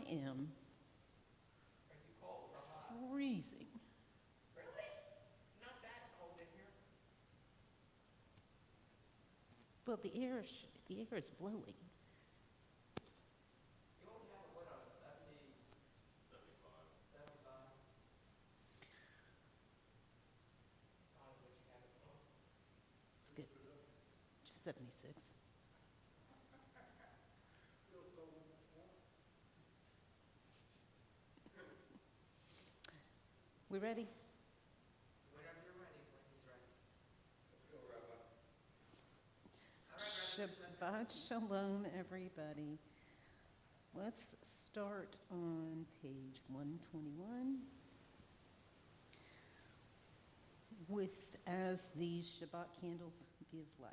am Are you cold or hot? freezing. Really? It's not that cold in here. Well, the air is blowing. You only have a what on a 70, 75? Probably what you have at home. It's good. Just 76. We ready? Whenever you're ready is when he's ready. Let's go, Rabbi. All right, Shabbat Shalom, everybody. Let's start on page 121 with as these Shabbat candles give light.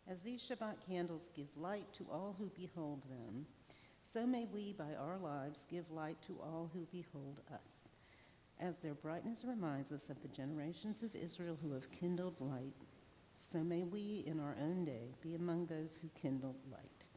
As these Shabbat candles give light to all who behold them, so may we by our lives give light to all who behold us. As their brightness reminds us of the generations of Israel who have kindled light, so may we in our own day be among those who kindle light.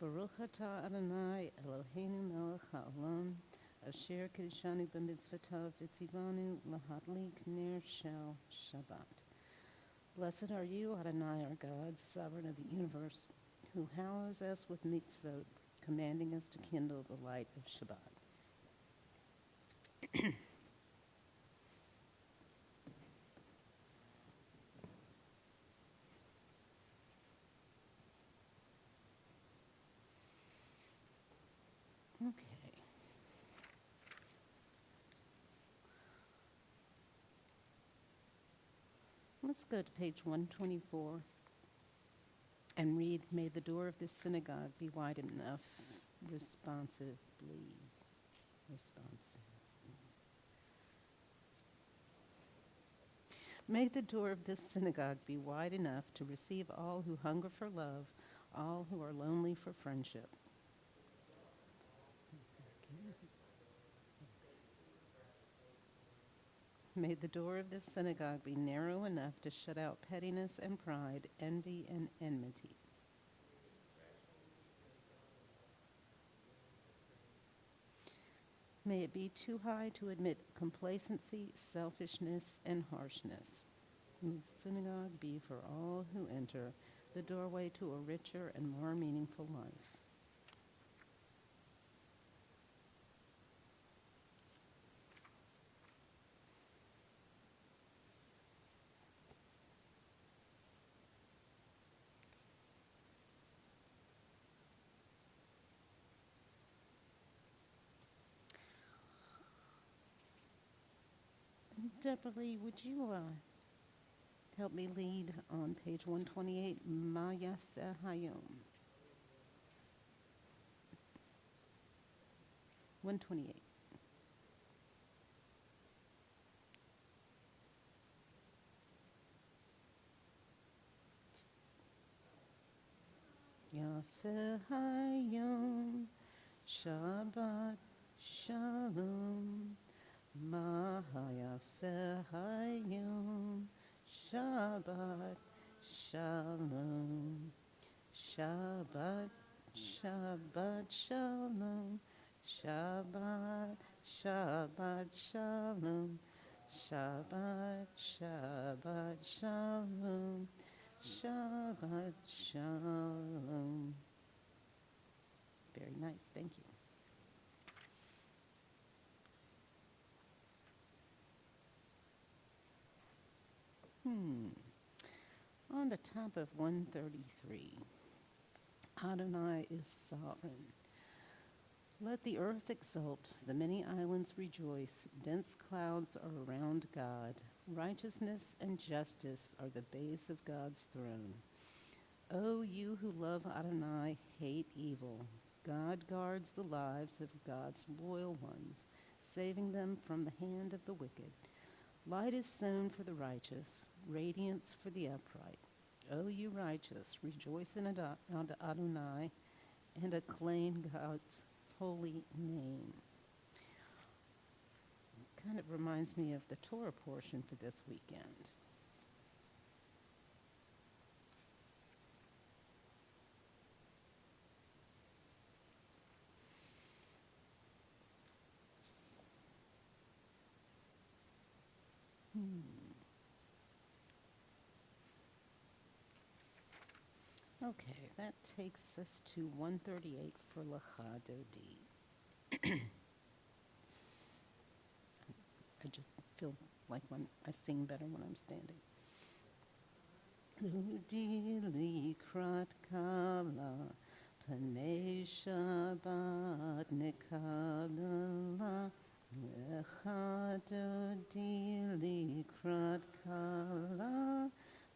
Baruch atah Adonai Eloheinu melech haolam, asher kiddushanu b'mitzvotav v'tzivanu lahadlik ner shel Shabbat. Blessed are you, Adonai, our God, sovereign of the universe, who hallows us with mitzvot, commanding us to kindle the light of Shabbat. Okay. Let's go to page 124 and read, "May the door of this synagogue be wide enough, responsive. May the door of this synagogue be wide enough to receive all who hunger for love, all who are lonely for friendship. May the door of this synagogue be narrow enough to shut out pettiness and pride, envy and enmity. May it be too high to admit complacency, selfishness, and harshness. May the synagogue be for all who enter the doorway to a richer and more meaningful life." Deborah, would you help me lead on page 128, Maya Hayom? 128. Yafe Hayom, Shabbat Shalom. Mahayafe Hayom, Shabbat Shalom. Shabbat, Shabbat Shalom. Shabbat, Shabbat Shalom. Shabbat, Shabbat Shalom. Shabbat Shalom. Very nice, thank you. On the top of 133, Adonai is sovereign. Let the earth exult, the many islands rejoice. Dense clouds are around God. Righteousness and justice are the base of God's throne. O you who love Adonai, hate evil. God guards the lives of God's loyal ones, saving them from the hand of the wicked. Light is sown for the righteous, radiance for the upright. O you righteous, rejoice in Adonai and acclaim God's holy name. Kind of reminds me of the Torah portion for this weekend. Okay, that takes us to 138 for Lecha Dodi. I just feel like when I sing better when I'm standing. Dodi likrat kala, panei Shabbat nekabla, Lecha Dodi likrat kala,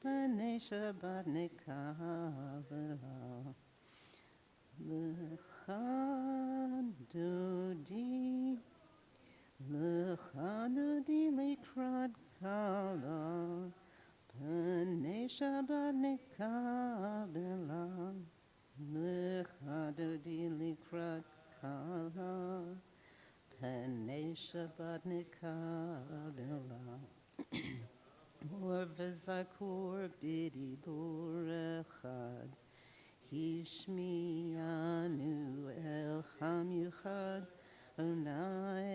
panei Shabbat nekabla. Lecha Dodi, Lecha Dodi likrat kala, panei Shabbat nekabla. Lecha Dodi likrat kala, panei Shabbat nekabla. Or v'zakur b'dibur echad, Hishmiyanu el ham yuchad, Onai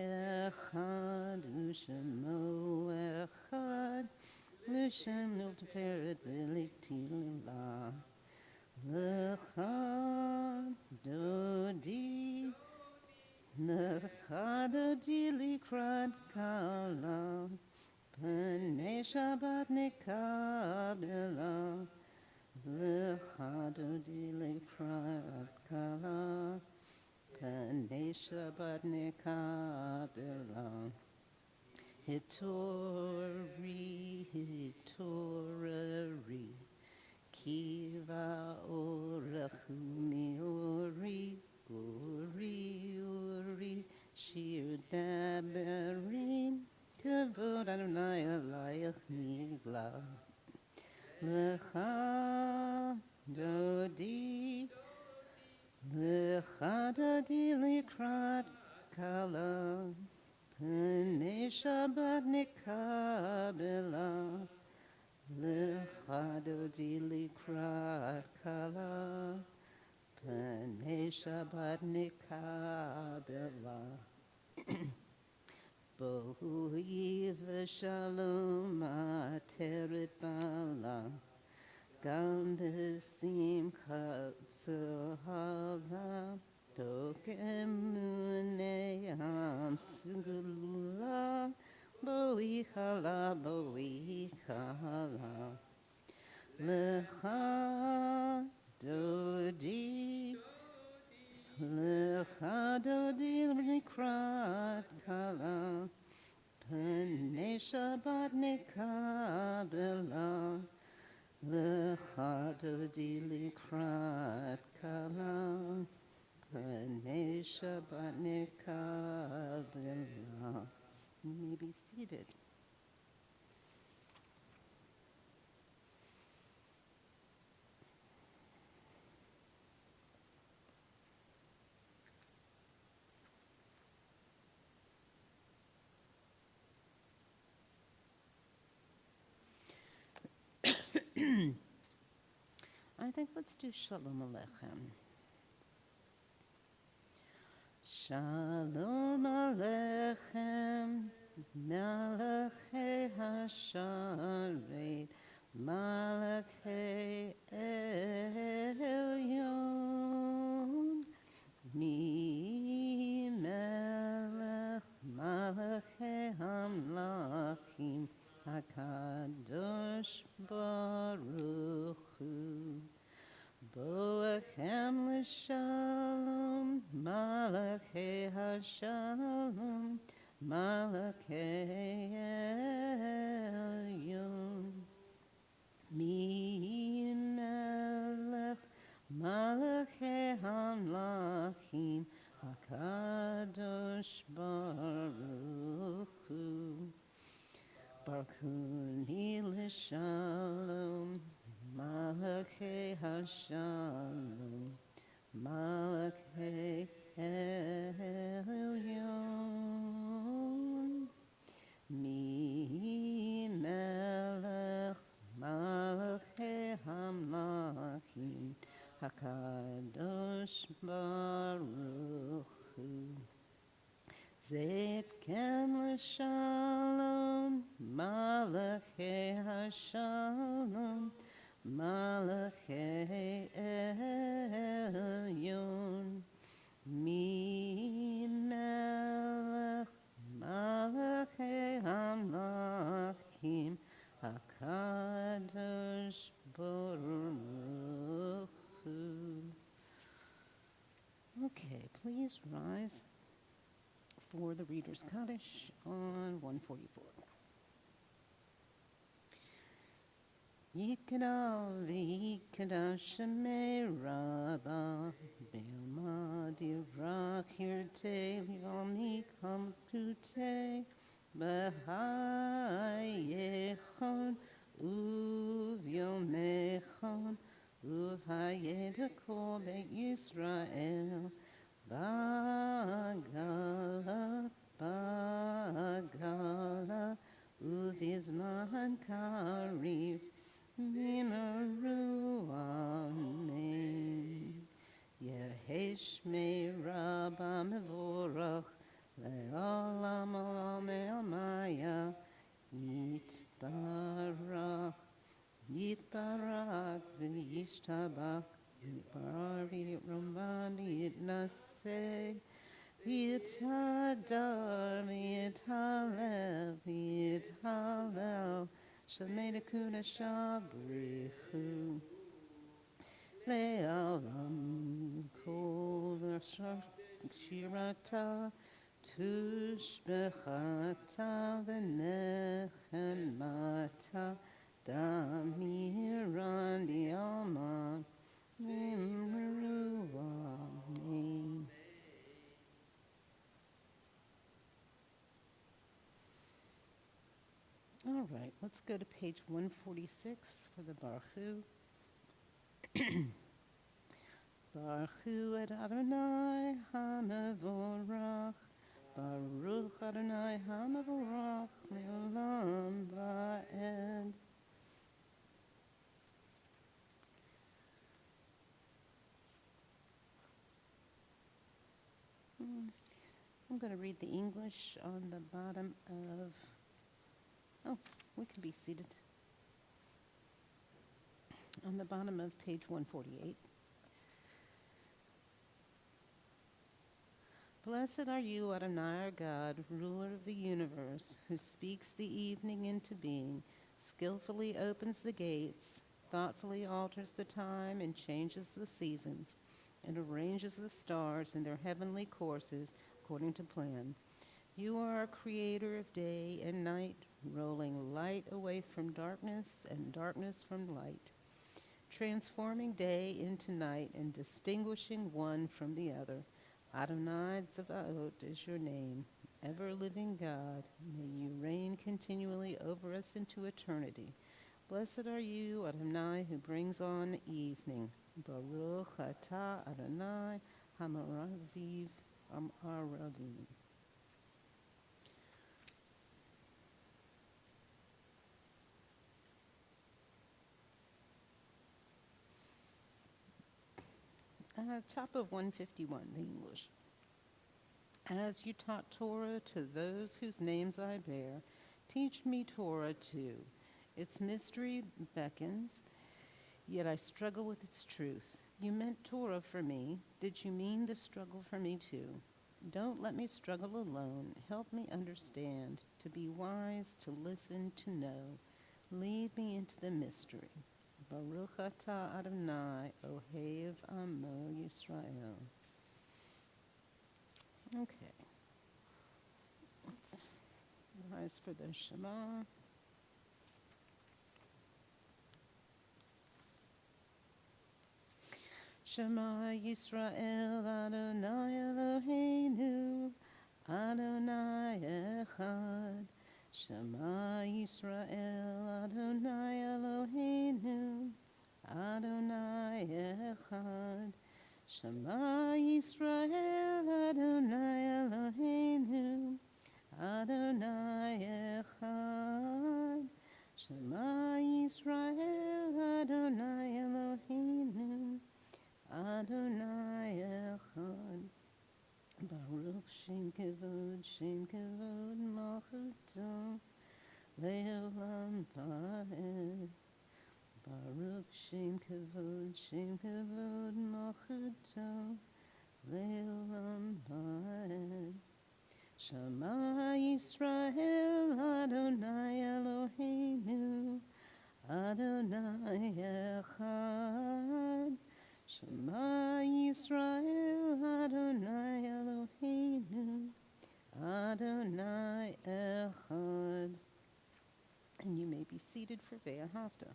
echad, U'shemo echad, L'shem l'teferet v'liktila. Lecha Dodi, Lecha Dodi likrat kala, Panei Shabbat nekabla. Lecha Dodi likrat kala, Panei Shabbat nekabla. Hitori, hitorari, Kiva orachuni ori, ori, ori, shir daberin, Kavod Adonai alayach nigla. Lecha Dodi, Lecha Dodi likrat kala, Panei Shabbat nekabla. Lecha Dodi likrat kala, Panei Shabbat nekabla. Bohi v'shalom ateret bala, Gam b'simcha tz'hala, Dokemunei am sugula, Bohi chala, Lecha Dodi, Lecha Dodi likrat kala, Panei Shabbat nekabla. Lecha Dodi likrat kala, Panei Shabbat nekabla. You may be seated. I think let's do Shalom Aleichem. Shalom Aleichem, Malachei Hasharet, Malachei Elyon, Mi Melech, Malachei Hamlachim, HaKadosh Baruch Hu, Boachem L'Shalom, Malachei Hashalom, Malachei Elyon. Mi melech Malachei Hamlachim, HaKadosh Baruch Hu. Barkuni l'shalom, Malachei Hashalom, Malachei Elyon. Mi melech Malachei Hamlachim, HaKadosh Baruch Hu. Zedkem l'shalom, Malachei Hashalom, Malachei Elyon. Mi melech Malachei Hamlachim, HaKadosh Baruch Hu. Okay, please rise for the Reader's Kaddish on 144. Yikadal v'yikadal shemei Rabba, Be'alma dirach hirtei li'almi kamkutei, B'hayechon u'v'yomechon, u'v'hayedakol Beit Yisrael, Bagala, Bagala, Uvizman Karif, Mimaru Amen. Yeheshmei Rabba Mevorach, Le'olam olam Elmaya, Yitbarach, Yitbarach, V'yishtabach, Yitbarach, Yitramban, Yitnaseh, Yitadar, Yithalel, Yithalel, Shemei Dekuna Shabrichu, Le'olam Kol Shirata, Tushbechata, V'nechemata, Damiran Dialman, Mimru Amen. All right, let's go to page 146 for the Baruch Hu. Baruch Hu et Adonai HaMevorach, Baruch Adonai HaMevorach, Le'olam Va'ed. I'm going to read the English on the bottom of... Oh, we can be seated. On the bottom of page 148. Blessed are you, Adonai, our God, ruler of the universe, who speaks the evening into being, skillfully opens the gates, thoughtfully alters the time and changes the seasons, and arranges the stars in their heavenly courses according to plan. You are a creator of day and night, rolling light away from darkness and darkness from light, transforming day into night and distinguishing one from the other. Adonai Tzavaot is your name, ever-living God. May you reign continually over us into eternity. Blessed are you, Adonai, who brings on evening. Baruch atah Adonai Hamaraviv Amaravim. Top of 151, the English. As you taught Torah to those whose names I bear, teach me Torah too. Its mystery beckons, yet I struggle with its truth. You meant Torah for me. Did you mean the struggle for me too? Don't let me struggle alone. Help me understand, to be wise, to listen, to know. Lead me into the mystery. Baruch atah Adonai, Ohev Amo Yisrael. Okay. Let's rise for the Shema. Shema Yisrael Adonai Eloheinu Adonai Echad. Shema Yisrael Adonai Eloheinu Adonai Echad. Shema Yisrael Adonai Eloheinu Adonai Echad. Shema Yisrael Adonai Eloheinu Adonai Echad. Baruch Shem Kevod Malchuto Le'olam Va'ed. Baruch Shem Kevod Malchuto Le'olam Va'ed. Shema Yisrael Adonai Eloheinu Adonai Echad. Shema Yisrael Adonai Eloheinu Adonai Echad. And you may be seated for Ve'ahavta.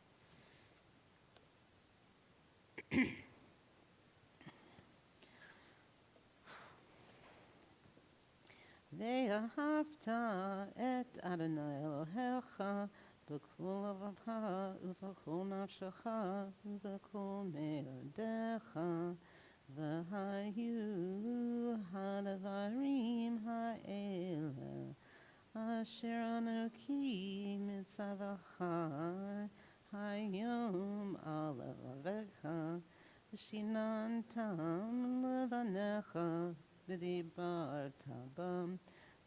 Ve'ahavta et Adonai Elohecha b'kol levacha u'b'kol nafshecha u'b'kol me'odecha v'hayu ha'devarim ha'ele asher anoki mitzavacha hayom al levavecha v'shinantam levanecha v'dibarta bam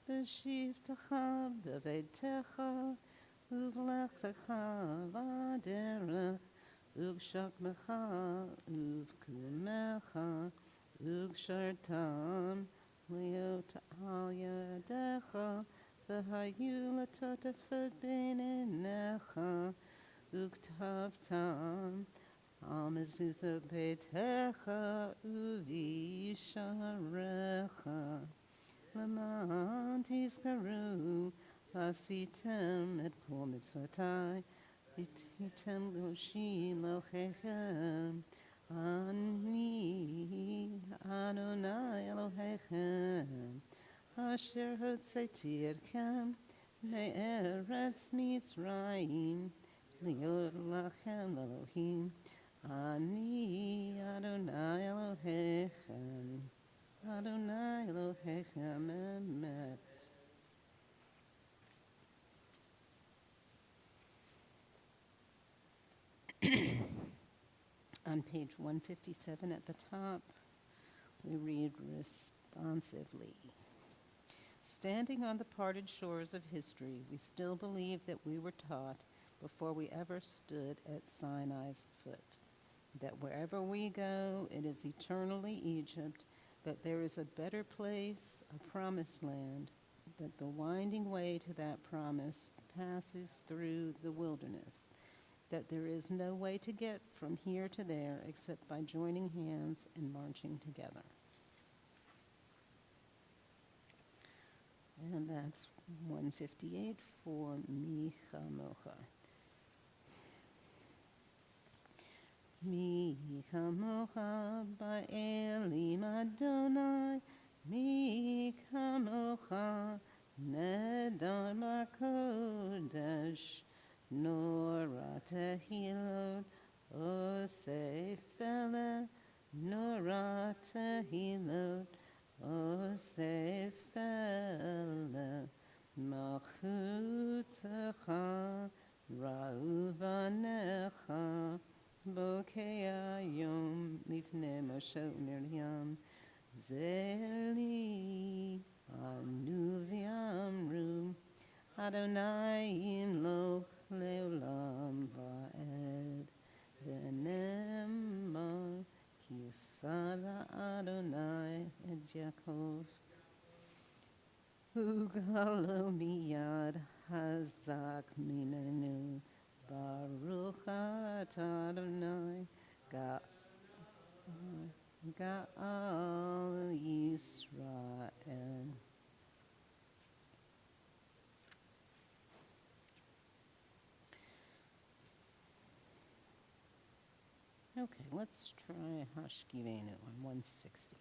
v'shivtecha b'veitecha uv'lechtecha v'derech ugshakmecha uv'kumecha ugshartam liot al yadecha v'hayu l'totefet b'einecha ugtavtam al mezuzah beitecha uv'yisharecha l'man tizkaru Asitem et kol mitzvotai, v'titem loshi Elohechem, Ani Adonai Elohechem, asher hotzeti etchem me'eretz Mitzrayim, liot lachem Elohim, Ani Adonai Elohechem, Adonai Elohechem emet. On page 157 at the top, we read responsively. Standing on the parted shores of history, we still believe that we were taught before we ever stood at Sinai's foot, that wherever we go, it is eternally Egypt, that there is a better place, a promised land, that the winding way to that promise passes through the wilderness, that there is no way to get from here to there except by joining hands and marching together. And that's 158 for Mi Chamocha. Mi Chamocha ba'elim Adonai, Mi Chamocha nedar ba'kodesh, Nora tehilot osefele, Nora tehilot osefele, Malchutecha ra'uvanecha, Bokei yom lifnei Moshe u'Miriam, Zeli anu v'yamru, Adonai imloch le'olam va'ed, v'nemar ki yifala Adonai et Yaakov, ugalo miyad hazak minenu, Baruch atah Adonai Ga'al Yisrael. let's try Hashkivenu on 160.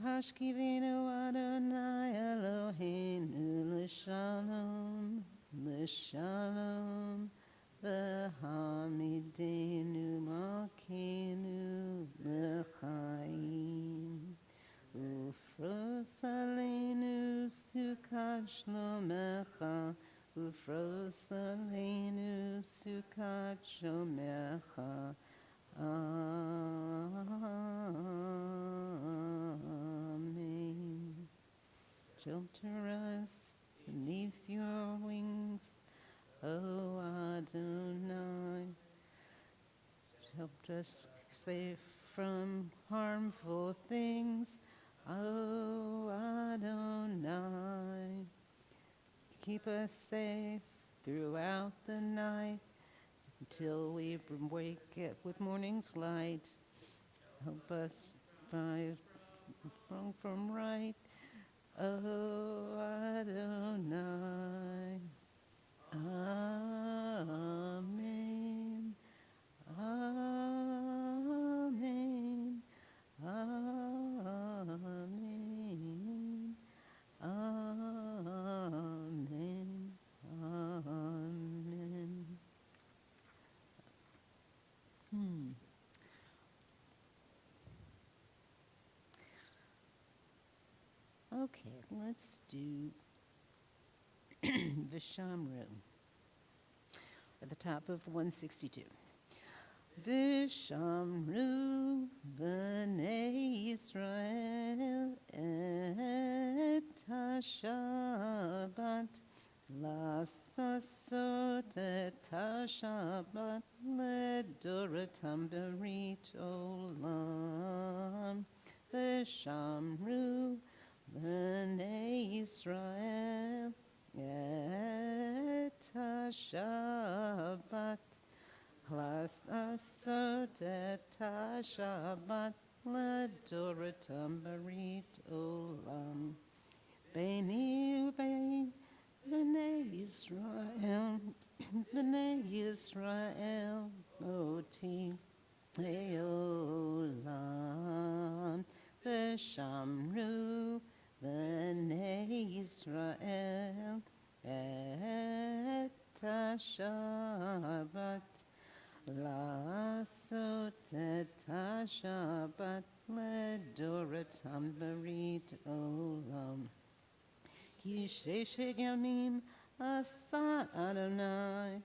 Hashkivenu Adonai Eloheinu l'shalom, l'shalom, v'hamidenu malkeinu l'chaim. Ufros aleinu sukat shlomecha, ufros aleinu sukat shomecha. Amen. Shelter us beneath your wings, O Adonai. Help us safe from harmful things, O Adonai. Keep us safe throughout the night until we wake up with morning's light. Help us find wrong from right, O Adonai. Amen. Amen. Amen. Amen. Amen. Okay, let's do Vishamru at the top of 162. Vishamru b'nei Yisrael et ha-Shabbat Lasasot et ha-Shabbat ledoratam berit olam. Vishamru b'nei Yisrael et ha-Shabbat Lasasot et ha-Shabbat ledoratam berit olam. Beini ubein b'nei Yisrael, b'nei Yisrael, oti leolam. V'shamru b'nei Yisrael et ha-Shabbat Lasot et ha-Shabbat ledoratam berit olam. Ki sheshet yamim asa Adonai,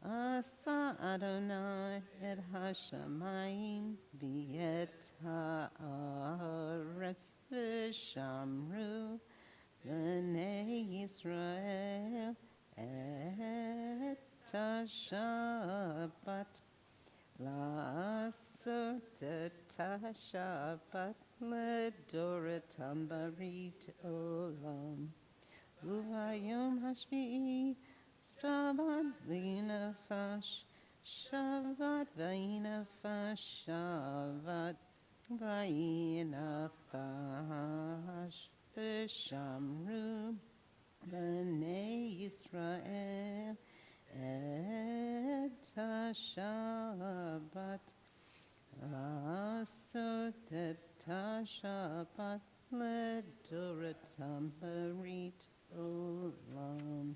asa Adonai et ha-shamayim v'et ha'aretz. V'shamru b'nei Yisrael et ha-Shabbat Lasot et ha-Shabbat ledoratam berit olam. U'hayom hashvi'i Shabbat v'inafash, Shabbat v'inafash, Shabbat v'inafash. V'shamru b'nei Yisrael et ha-Shabbat Lasot et ha-Shabbat ledoratam berit olam.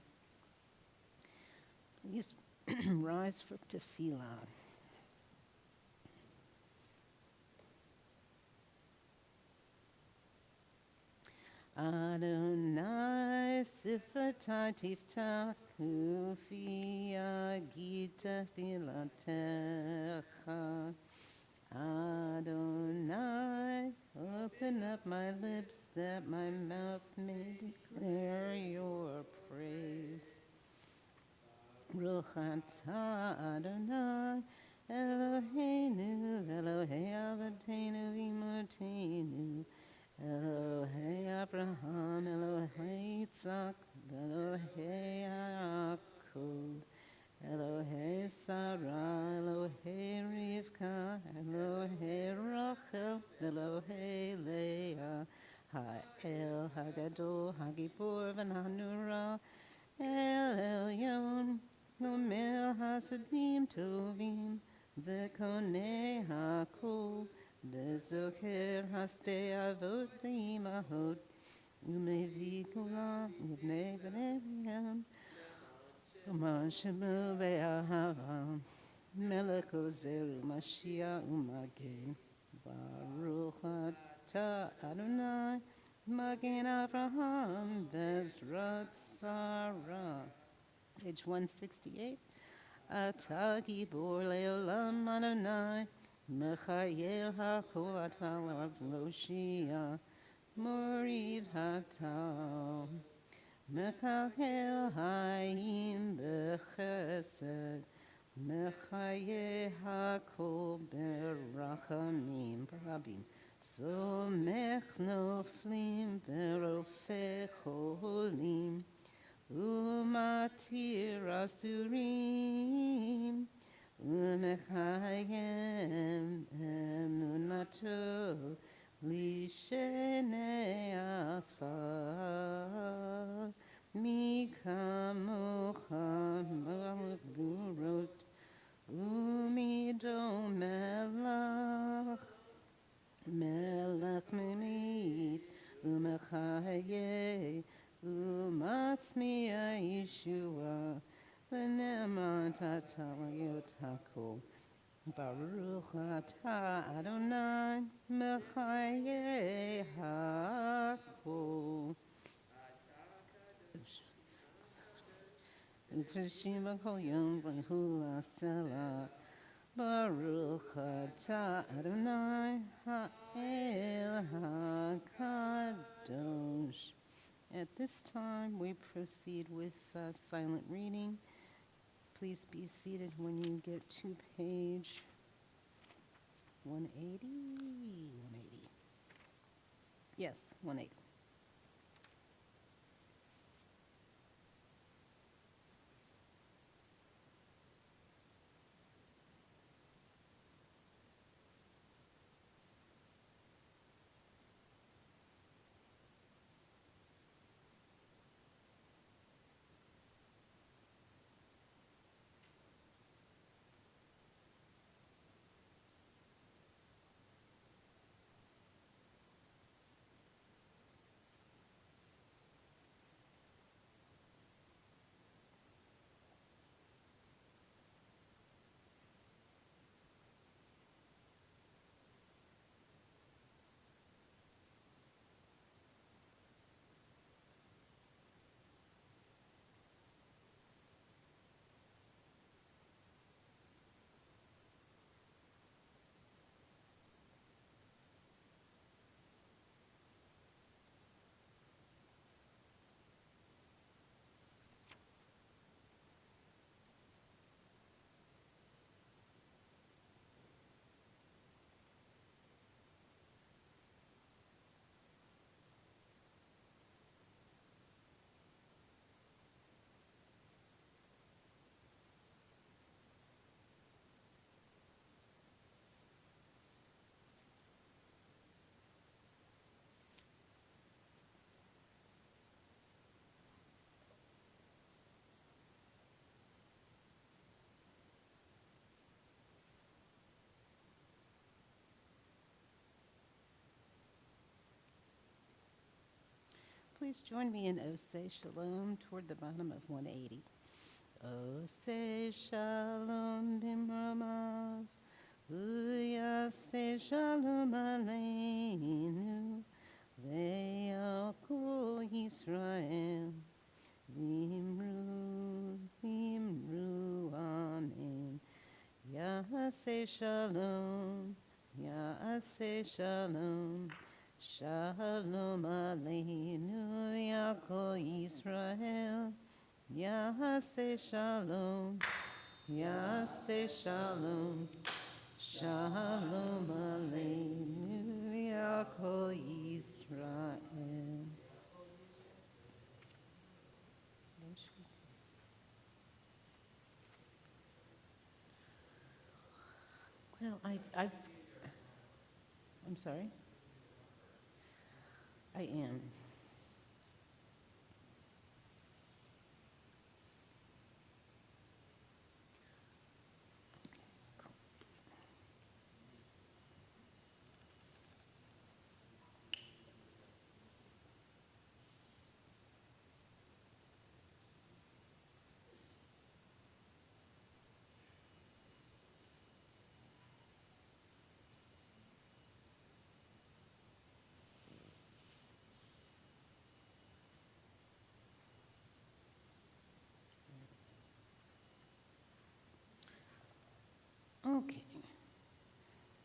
Please rise for tefillah. Adonai sifatai tiftach ufi agita filatecha. Adonai, open up my lips that my mouth may declare your praise. Ruchata Adonai, Eloheinu, Elohei Avotenu Imotenu, Elohei Abraham, Elohei Yitzhak, Elohei Yaakov, Elohei Sarah, Elohei Rivka, Elohei Rachel, Elohei Leah, Ha'el Hagadol, Hagibor v'Hanura, El Elyon, Gomel Hasadim Tovim, וקונה הכל, וזוכר השדה אבות ואימהות, ומביא כולם מבני בניהם, ומה שמו באהבה, מלך עוזר ומשיח ומגן, ברוך אתה אדוני, מגן אברהם בעזרת שרה. Page 168. אתה גיבור לעולם אדוני, מחייל הכל אתה להושיע, מוריד הטל, מקלקל חיים בחסד, מחיה הכל ברחמים רבים, סומך נופלים ורופא חולים, ומתיר אסורים, ומקיים אמונתו לשני עפר. מי כמוך גבורות, ומי דומה לך, מלך ממית ומחיה, ומצמיע ישועה, ונאמרת אתה להיות הכל. ברוך אתה אדוני, מחיה הכל. וקדושים בכל יום ויהיו לסלע. ברוך אתה אדוני, האל הקדוש. At this time, we proceed with silent reading. Please be seated when you get to page 180. 180. Yes, 180. Please join me in Oseh Shalom toward the bottom of 180. Oseh Shalom bimramav, uyaseh Shalom aleinu, ve'yakol Yisrael, v'imru, v'imru, amen. Yaseh Shalom, Yaseh Shalom. Shalom aleinu, Yaakov Yisrael, Yaseh Shalom, Yaseh Shalom, Shalom aleinu, Yaakov Yisrael. Well, I'm sorry? I am. Okay, cool.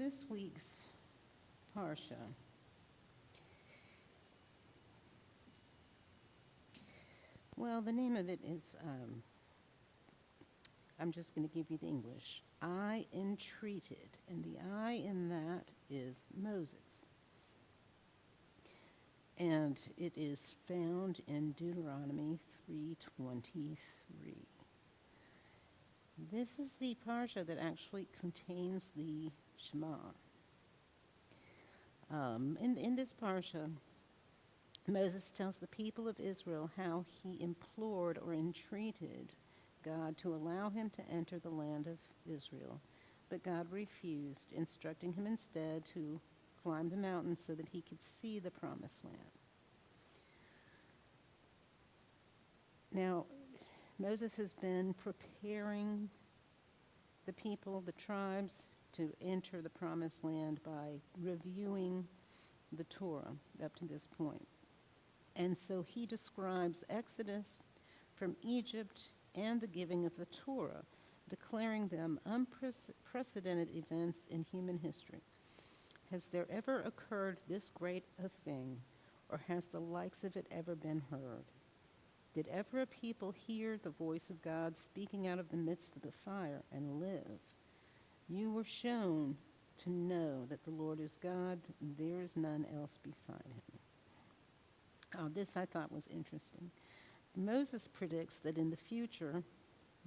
this week's Parsha, well, the name of it is, I'm just going to give you the English. I entreated, and the I in that is Moses. And it is found in Deuteronomy 3:23. This is the parsha that actually contains the Shema. In this parsha, Moses tells the people of Israel how he implored or entreated God to allow him to enter the land of Israel, but God refused, instructing him instead to climb the mountain so that he could see the promised land. Now, Moses has been preparing the people, the tribes, to enter the promised land by reviewing the Torah up to this point. And so he describes Exodus from Egypt and the giving of the Torah, declaring them unprecedented events in human history. Has there ever occurred this great a thing, or has the likes of it ever been heard? Did ever a people hear the voice of God speaking out of the midst of the fire and live? You were shown to know that the Lord is God, there is none else beside him. This I thought was interesting. Moses predicts that in the future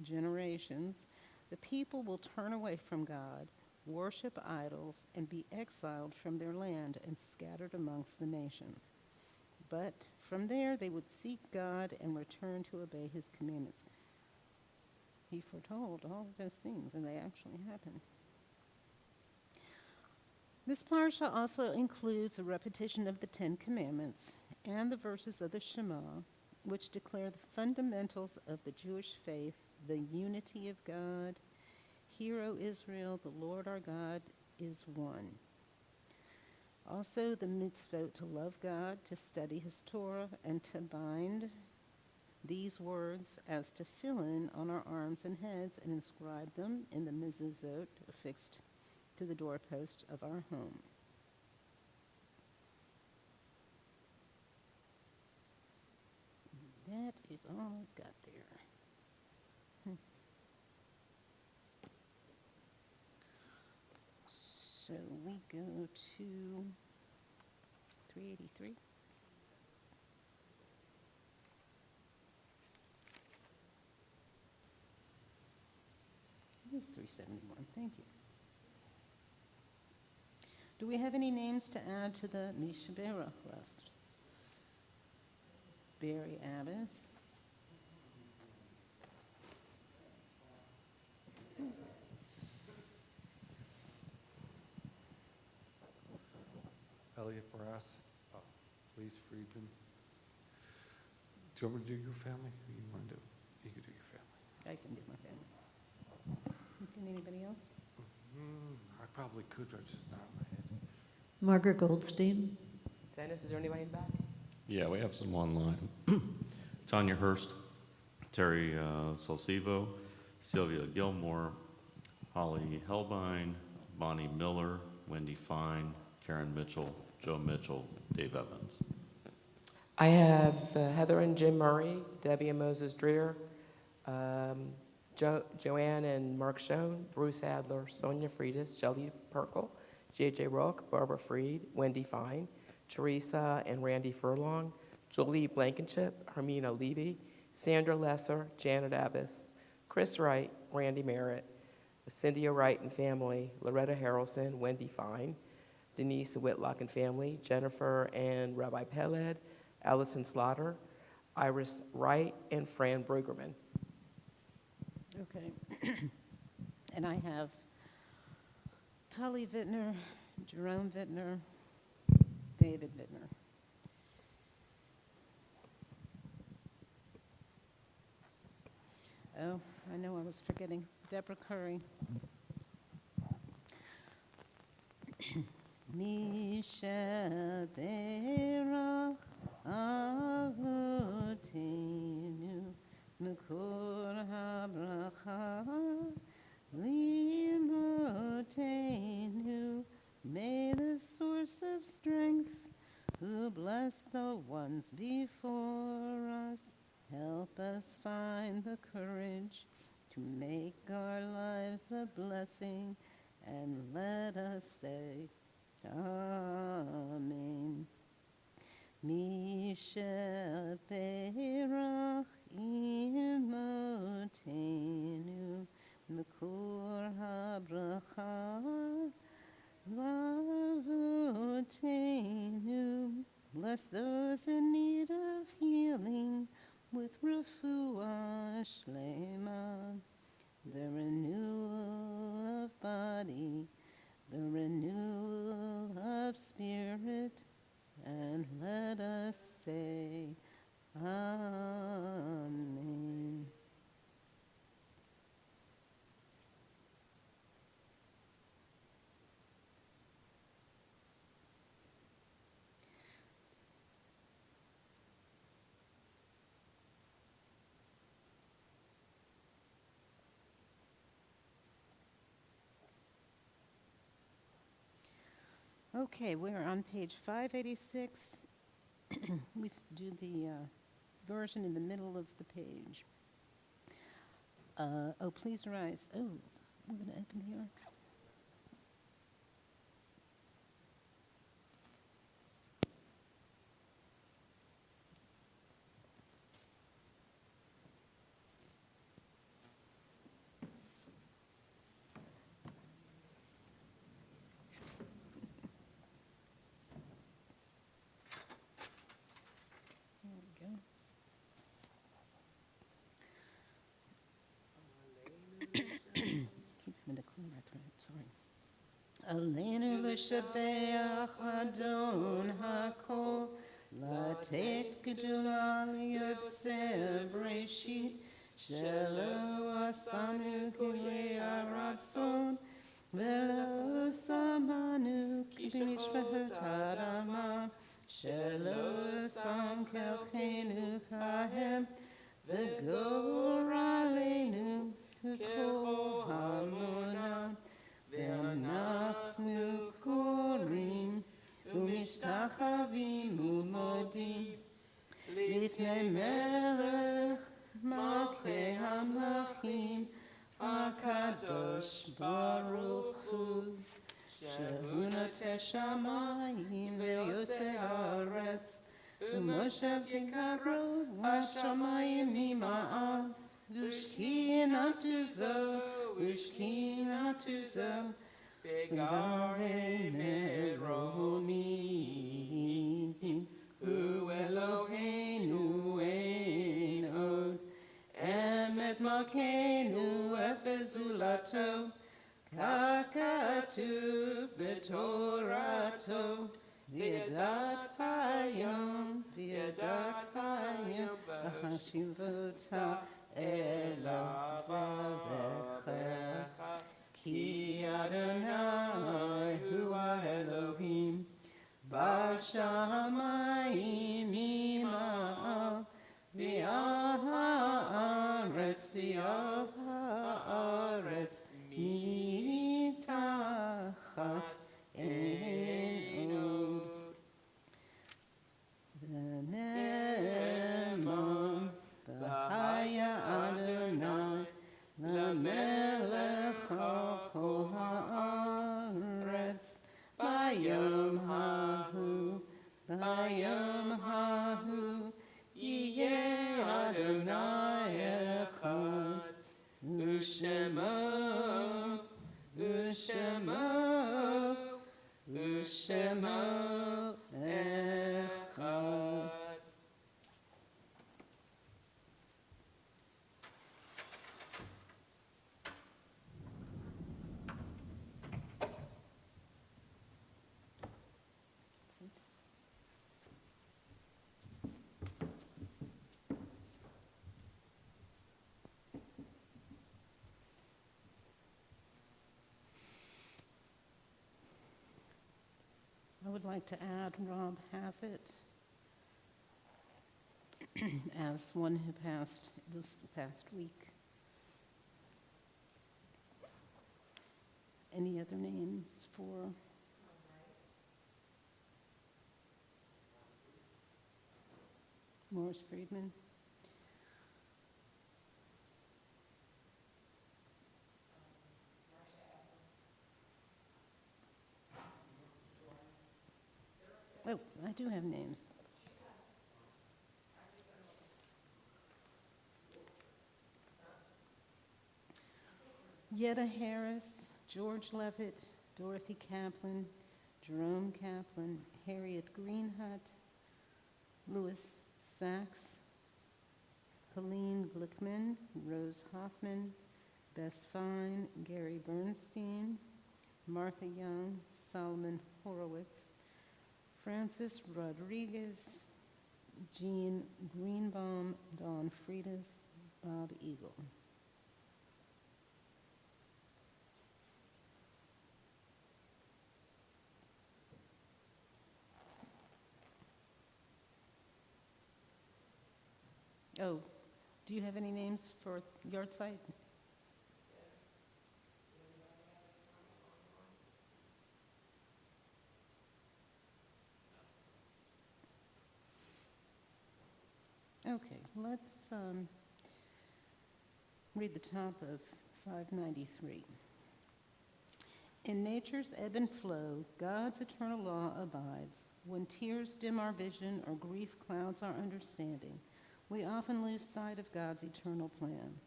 generations, the people will turn away from God, worship idols, and be exiled from their land and scattered amongst the nations. But from there they would seek God and return to obey his commandments. He foretold all of those things, and they actually happened. This parsha also includes a repetition of the Ten Commandments and the verses of the Shema, which declare the fundamentals of the Jewish faith, the unity of God. Hear, O Israel, the Lord our God is one. Also, the mitzvot to love God, to study his Torah, and to bind these words as to fill in on our arms and heads and inscribe them in the mezuzot affixed to the doorpost of our home. That is all I've got there. So we go to 383. It is 371. Thank you. Do we have any names to add to the Mishberach list? Janet Abis. Elliot Brass, Lise Friedman. Do you want me to do your family? Or you want to do? You can do your family. I can do my family. Can anybody else? I probably could, but it's just not in my head. Margaret Goldstein. Dennis, is there anybody in the back? Yeah, we have some online. Tanya Hurst, Terry Salcivo, Sylvia Gilmore, Holly Helbine, Bonnie Miller, Wendy Fine, Karen Mitchell, Joe Mitchell, Dave Evans. I have Heather and Jim Murray, Debbie and Moses Dreer, Joanne and Mark Schoen, Bruce Adler, Sonia Freitas, Shelley Perkle, J.J. Rook, Barbara Freed, Wendy Fine, Teresa and Randy Furlong, Julie Blankenship, Hermina Levy, Sandra Lesser, Janet Abis, Chris Wright, Randy Merritt, Cynthia Wright and family, Loretta Harrelson, Wendy Fine, Denise Whitlock and family, Jennifer and Rabbi Peled, Allison Slaughter, Iris Wright, and Fran Brueggerman. Okay. And I have Tully Vittner, Jerome Vittner, David Vittner. Oh, I know I was forgetting. Deborah Curry. Misha Berach Avotenu Mekor HaBracha Limotenu bless the ones before us. Help us find the courage to make our lives a blessing, and let us say, Amen. Misha Berach Imotenu Mekor HaBracha Lavotenu. Bless those in need of healing with refuah shlema, the renewal of body, the renewal of spirit, and let us say, Amen. Okay, we're on page 586. We do the version in the middle of the page. Oh, please rise. Oh, I'm going to open here. There we go. Keep having to clear my throat, sorry. Aleinu l'shabeach Adon hakol, latet gedula liyotzer breshit, shelo asanu kirei aratzon, velo samanu k'mishpachot ha'adama, shelo sam kelchenu kahem, v'gor aleinu k'kol hamonam, ואנחנו קוראים ומשתחווים ומודים לפני מלך מלכי המלכים הקדוש ברוך הוא, שהוא נוטה שמיים ויוצא הארץ, ומושב כיכרו השמיים ממעל, ושכינתו זו ושכינתו זו בגרעי מרומים, הוא אלוהינו אין עוד, אמת מלכנו אפס זולתו, כך כתוב בתורתו, וידעת היום בחשיבותה אליו ובחך, כי אדוני הוא האלוהים בשמיים ממעל, ועל הארץ מתחת אין עוד. ונאמר והיה אדוני למלך על כל הארץ, ביום ההוא יהיה אדוני אחד, ושמו אחד. I would like to add Rob Hassett as one who passed this past week. Any other names for? Morris Friedman. Oh, I do have names. Yetta Harris, George Levitt, Dorothy Kaplan, Jerome Kaplan, Harriet Greenhut, Louis Sachs, Helene Glickman, Rose Hoffman, Bess Fine, Gary Bernstein, Martha Young, Solomon Horowitz, Francis Rodriguez, Jean Greenbaum, Dawn Freitas, Bob Eagle. Oh, do you have any names for yard site? Okay, let's read the top of 593. In nature's ebb and flow, God's eternal law abides. When tears dim our vision or grief clouds our understanding, we often lose sight of God's eternal plan.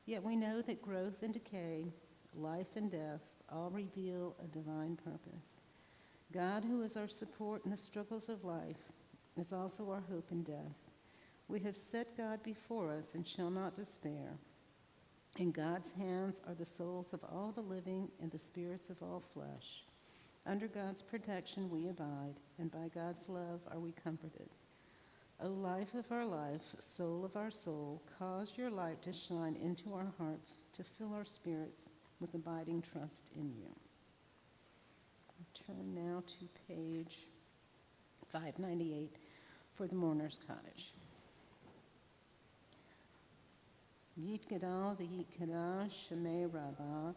Yet we know that growth and decay, life and death, all reveal a divine purpose. God, who is our support in the struggles of life, is also our hope in death. We have set God before us and shall not despair. In God's hands are the souls of all the living and the spirits of all flesh. Under God's protection we abide, and by God's love are we comforted. O life of our life, soul of our soul, cause your light to shine into our hearts, to fill our spirits with abiding trust in you. I'll turn now to page 598 for the mourner's cottage. Yit Gadal v'yit Kadash Shemei Rabbah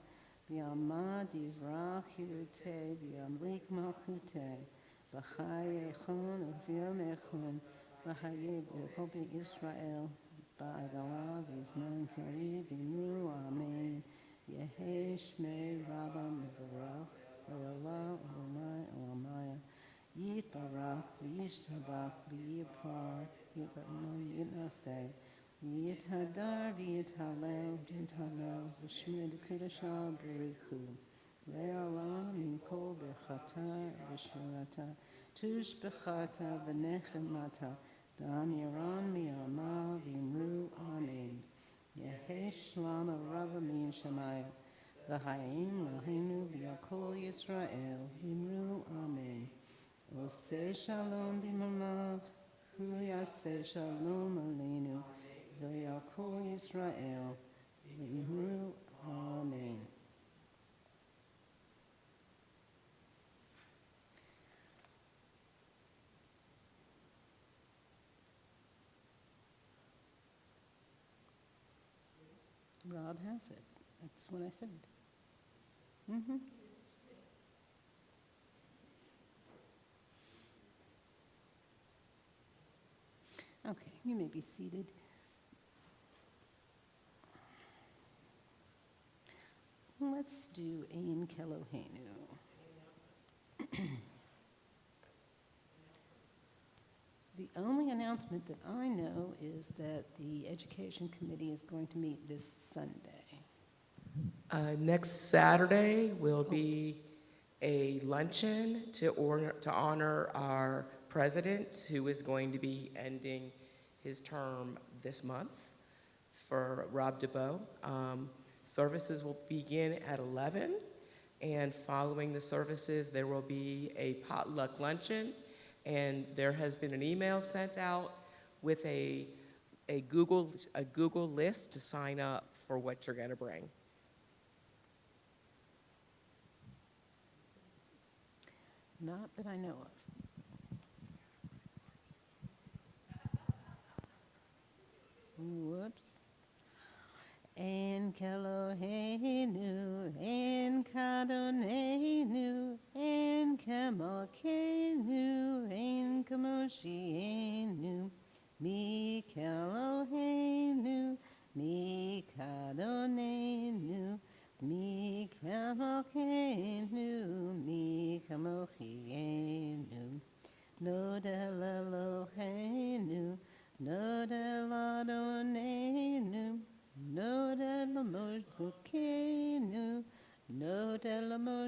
v'yama divrach yiruteh v'yamlik malchuteh v'chai echon uv'yom echon v'chayeh b'chobi Yisrael ba'agala v'zman kari v'imru amen Yehei Shmei Rabbah mevarach v'yallah u'omai u'omaya Yit barach v'yishtabach v'yipar yivamon yitnaseh Yithadar v'yithalel v'yithalel v'shmir d'kudashah b'richu Ve'alam minkol b'chata v'shirata tush b'chata v'nechemata dan yaran miyama v'imru amen Yehei shlama rava min shamaya v'hayim lahenu v'yakol Yisrael v'imru amen Oseh shalom b'mamav hu yaseh shalom aleinu V'yakol Yisrael, v'imru amen. Rob has it. That's what I said. Mm-hmm. Okay, you may be seated. Let's do Ein Kelohenu. The only announcement that I know is that the Education Committee is going to meet this Sunday. Next Saturday will be a luncheon to honor our president, who is going to be ending his term this month, for Rob DeBow. Services will begin at 11, and following the services, there will be a potluck luncheon, and there has been an email sent out with a Google list to sign up for what you're going to bring. Not that I know of. Whoops. En Kelohenu, en Kadonenu, en Kemalkenu, en Kamoshienu, mi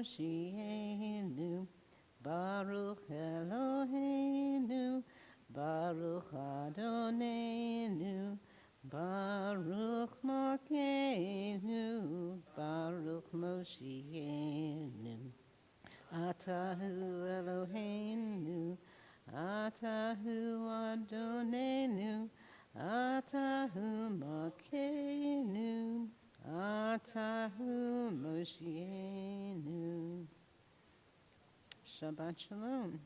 Moshiachenu, Baruch Eloheinu, Baruch Adonenu, Baruch Malkeinu, Baruch Moshiachenu. Atahu Eloheinu, Atahu Adonenu, Atahu Malkeinu, Atahu Moshiachenu. Shabbat Shalom.